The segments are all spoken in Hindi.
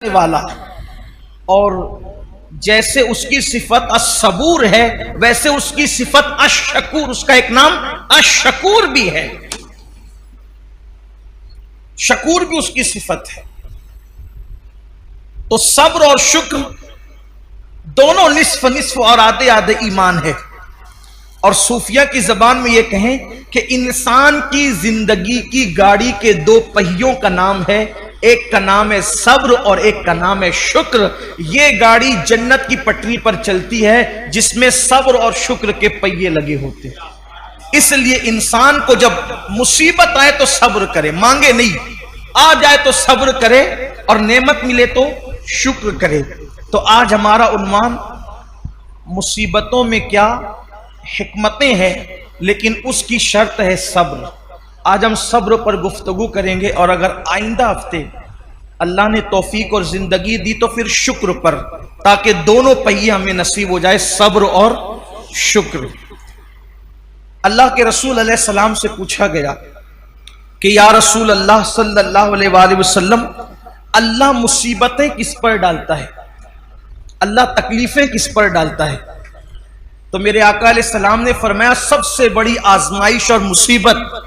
वाला, और जैसे उसकी सिफत अस-सबूर है वैसे उसकी सिफत अश-शकूर, उसका एक नाम अश-शकूर भी है, शकूर भी उसकी सिफत है। तो सब्र और शुक्र दोनों निस्फ निस्फ और आधे आधे ईमान है। और सूफिया की जबान में यह कहें कि इंसान की जिंदगी की गाड़ी के दो पहियों का नाम है, एक का नाम है सब्र और एक का नाम है शुक्र। यह गाड़ी जन्नत की पटरी पर चलती है जिसमें सब्र और शुक्र के पहिए लगे होते हैं। इसलिए इंसान को जब मुसीबत आए तो सब्र करे, मांगे नहीं, आ जाए तो सब्र करे और नेमत मिले तो शुक्र करे। तो आज हमारा उन्वान मुसीबतों में क्या हिकमतें हैं, लेकिन उसकी शर्त है सब्र। आज हम सब्र पर गुफ्तगू करेंगे, और अगर आइंदा हफ्ते अल्लाह ने तौफीक और जिंदगी दी तो फिर शुक्र पर, ताकि दोनों पहिए हमें नसीब हो जाए, सब्र और शुक्र। अल्लाह के रसूल अलैहिस्सलाम से पूछा गया कि या रसूल अल्लाह सल्लल्लाहु अलैहि वसल्लम, अल्लाह मुसीबतें किस पर डालता है, अल्लाह तकलीफें किस पर डालता है? तो मेरे आका अलैहिस्सलाम ने फरमाया, सबसे बड़ी आजमाइश और मुसीबत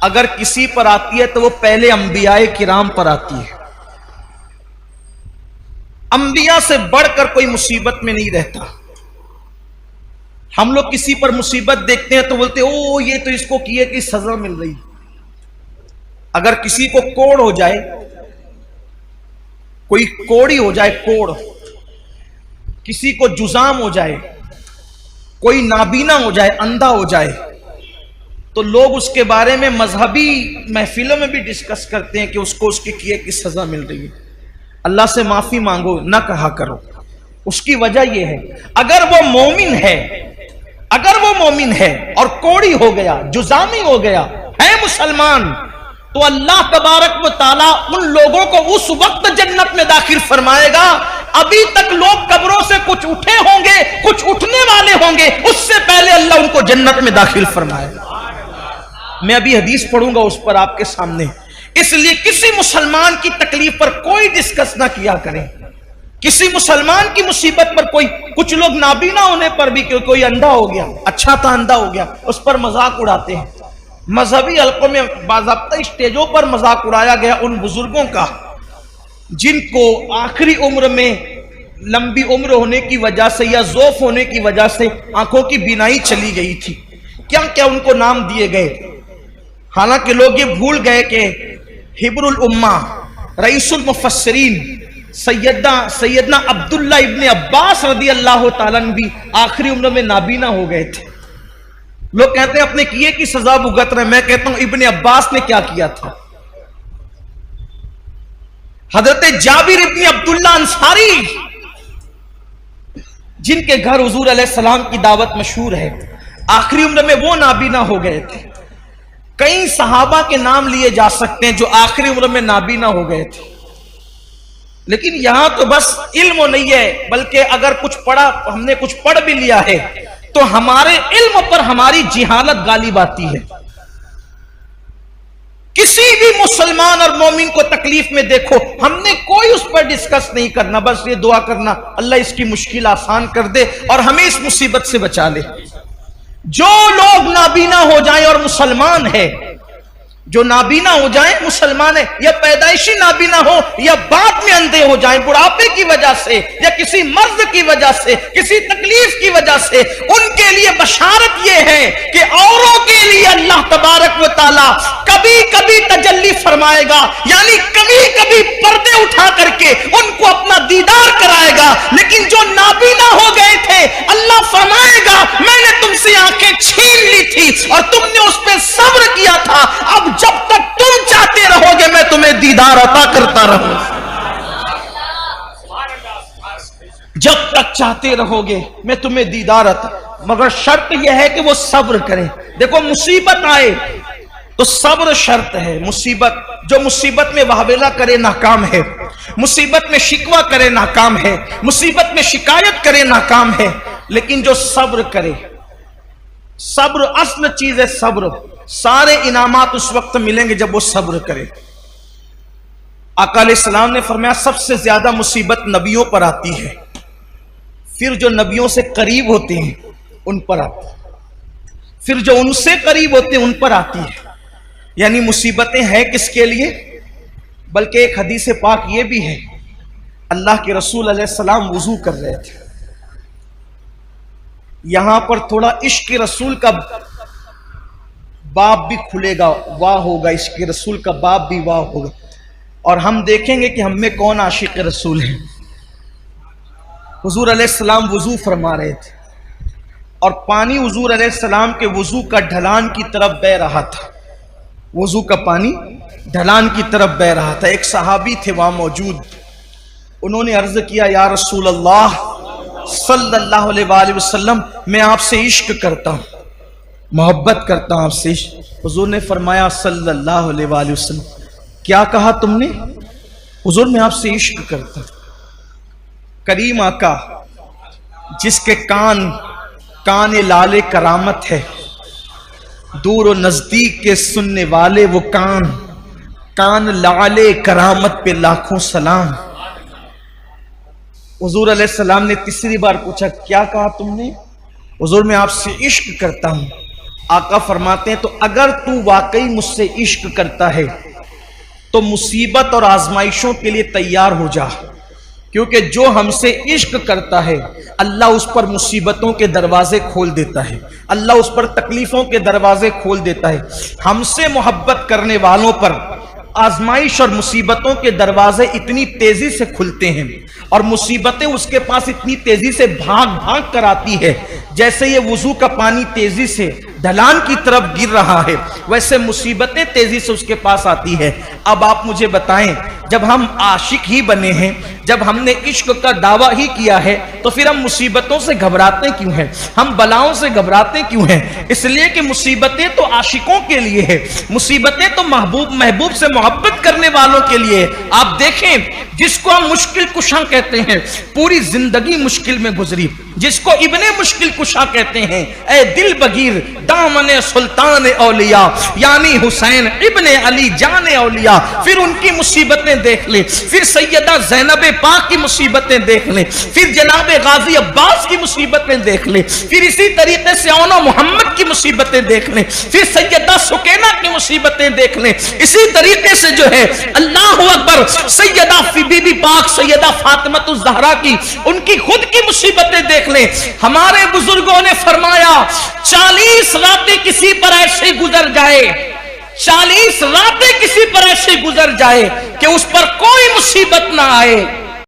अगर किसी पर आती है तो वो पहले अंबियाए किराम पर आती है। अंबिया से बढ़कर कोई मुसीबत में नहीं रहता। हम लोग किसी पर मुसीबत देखते हैं तो बोलते ओ ये तो इसको किए की सजा मिल रही। अगर किसी को कोड़ हो जाए, कोई कोड़ी हो जाए, कोड़, किसी को जुजाम हो जाए, कोई नाबीना हो जाए, अंधा हो जाए, तो लोग उसके बारे में मजहबी महफिलों में भी डिस्कस करते हैं कि उसको उसके किए की सजा मिल रही है। अल्लाह से माफी मांगो, ना कहा करो। उसकी वजह यह है, अगर वो मोमिन है, अगर वो मोमिन है और कोड़ी हो गया, जुजामी हो गया, है मुसलमान, तो अल्लाह तबारक व तआला उन लोगों को उस वक्त जन्नत में दाखिल फरमाएगा, अभी तक लोग कब्रों से कुछ उठे होंगे, कुछ उठने वाले होंगे, उससे पहले अल्लाह उनको जन्नत में दाखिल फरमाएगा। मैं अभी हदीस पढ़ूंगा उस पर आपके सामने। इसलिए किसी मुसलमान की तकलीफ पर कोई डिस्कस ना किया करें, किसी मुसलमान की मुसीबत पर कोई, कुछ लोग नाबीना होने पर भी कोई अंधा हो गया, अच्छा था अंधा हो गया, उस पर मजाक उड़ाते हैं। मजहबी हल्कों में बाज़ाब्ता स्टेजों पर मजाक उड़ाया गया उन बुजुर्गों का जिनको आखिरी उम्र में, लंबी उम्र होने की वजह से या ज़ौफ होने की वजह से आंखों की बीनाई चली गई थी। क्या क्या उनको नाम दिए गए। हालांकि लोग ये भूल गए कि हिब्रुल उम्मा, रईसुल मुफस्सिरीन, सैयदना अब्दुल्ला इब्ने अब्बास रदी अल्लाह ताला भी आखिरी उम्र में नाबीना हो गए थे। लोग कहते हैं अपने किए की सजा भुगत रहे। मैं कहता हूं इब्ने अब्बास ने क्या किया था। हजरत जाबिर इब्ने अब्दुल्ला अंसारी, जिनके घर हुजूर अलैहिस्सलाम की दावत मशहूर है, आखिरी उम्र में वो नाबीना हो गए थे। कई सहाबा के नाम लिए जा सकते हैं जो आखिरी उम्र में नाबीना हो गए थे। लेकिन यहां तो बस इल्म नहीं है, बल्कि अगर कुछ पढ़ा, हमने कुछ पढ़ भी लिया है तो हमारे इल्म पर हमारी जिहालत गालिब आती है। किसी भी मुसलमान और मोमिन को तकलीफ में देखो, हमने कोई उस पर डिस्कस नहीं करना, बस ये दुआ करना अल्लाह इसकी मुश्किल आसान कर दे और हमें इस मुसीबत से बचा ले। जो लोग नाबीना हो जाएं और मुसलमान है, जो नाबीना हो जाएं मुसलमान है, या पैदाइशी नाबीना हो या बाद में अंधे हो जाएं बुढ़ापे की वजह से या किसी मर्ज की वजह से, किसी तकलीफ की वजह से, उनके लिए बशारत यह है कि औरों के लिए अल्लाह तबारक व तआला कभी कभी तजल्ली फरमाएगा, यानी कभी कभी पर्दे उठा करके उनको अपना दीदार कराएगा। लेकिन जो नाबीना हो गए थे, अल्लाह फरमाएगा मैंने तुमसे आंखें छीन ली थी और तुमने उस पर सब्र किया था, अब जब तक तुम चाहते रहोगे मैं तुम्हें दीदार अता करता रहूंगा। जब तक चाहते रहोगे मैं तुम्हें दीदार अता, मगर शर्त यह है कि वो सब्र करें। देखो मुसीबत आए तो सब्र शर्त है। मुसीबत, जो मुसीबत में वाहवेला करे नाकाम है, मुसीबत में शिकवा करे नाकाम है, मुसीबत में शिकायत करे नाकाम है, लेकिन जो सब्र करे, सब्र असल चीज है। सब्र, सारे इनामात उस वक्त मिलेंगे जब वो सब्र करे। आका अलैहिस्सलाम ने फरमाया सबसे ज्यादा मुसीबत नबियों पर आती है, फिर जो नबियों से करीब होते हैं उन पर आती है, फिर जो उनसे करीब होते हैं उन पर आती है। यानी मुसीबतें हैं किसके लिए? बल्कि एक हदीस पाक ये भी है, अल्लाह के रसूल अलैहिस्सलाम वुजू कर रहे थे, यहां पर थोड़ा इश्क रसूल का बाब भी खुलेगा, वाह होगा, इश्क रसूल का बाब भी वाह होगा, और हम देखेंगे कि हम में कौन आशिक रसूल है। हुजूर अलैहिस्सलाम वुजू फरमा रहे थे और पानी हुजूर अलैहिस्सलाम के वुजू का ढलान की तरफ बह रहा था, वुजू का पानी ढलान की तरफ बह रहा था। एक सहाबी थे वहां मौजूद, उन्होंने अर्ज किया, या रसूल अल्लाह सल्लल्लाहु अलैहि वसल्लम, मैं आपसे इश्क करता हूं, मोहब्बत करता हूं आपसे। हुजूर ने फरमाया सल्लल्लाहु अलैहि वसल्लम, क्या कहा तुमने? हुजूर मैं आपसे इश्क करता हूं। करीम आका जिसके कान लाले करामत है, दूर और नजदीक के सुनने वाले वो कान लाले करामत पे लाखों सलाम। हुजूर अलैहिस्सलाम ने तीसरी बार पूछा, क्या कहा तुमने? हुजूर मैं आपसे इश्क करता हूं। आका फरमाते हैं, तो अगर तू वाकई मुझसे इश्क करता है तो मुसीबत और आजमाइशों के लिए तैयार हो जा, क्योंकि जो हमसे इश्क करता है अल्लाह उस पर मुसीबतों के दरवाजे खोल देता है, अल्लाह उस पर तकलीफों के दरवाजे खोल देता है। हमसे मोहब्बत करने वालों पर आजमाइश और मुसीबतों के दरवाजे इतनी तेजी से खुलते हैं और मुसीबतें उसके पास इतनी तेजी से भाग भाग कर आती है, जैसे ये वुजू का पानी तेजी से ढलान की तरफ गिर रहा है, वैसे मुसीबतें तेजी से उसके पास आती है। अब आप मुझे बताएं, जब हम आशिक ही बने हैं, जब हमने इश्क का दावा ही किया है, तो फिर हम मुसीबतों से घबराते क्यों हैं? हम बलाओं से घबराते क्यों हैं? इसलिए कि मुसीबतें तो आशिकों के लिए है, मुसीबतें तो महबूब से मोहब्बत करने वालों के लिए। आप देखें, जिसको हम मुश्किल कुशा कहते हैं, पूरी जिंदगी मुश्किल में गुजरी, जिसको इब्ने मुश्किल कुशा कहते हैं, ए दिल बगीर दामने सुल्तान औलिया यानी हुसैन इब्ने अली जाने औलिया, फिर उनकी मुसीबतें देख ले, फिर सैयदा ज़ैनब पाक की मुसीबतें देख ले, फिर जनाब गाजी अब्बास की मुसीबतें देख ले, फिर इसी तरीके से औना मोहम्मद की मुसीबतें देख ले, फिर सैयदा सुकैना की मुसीबतें देख ले, इसी तरीके से जो है अल्लाह अकबर सैयदा बीबी पाक सैयदा फातिमा ज़हरा की, उनकी खुद की मुसीबतें देख ले। हमारे बुजुर्गों ने फरमाया, 40 रातें किसी पर ऐसे गुजर जाए, 40 रातें किसी पर ऐसे गुजर जाए कि उस पर कोई मुसीबत ना आए,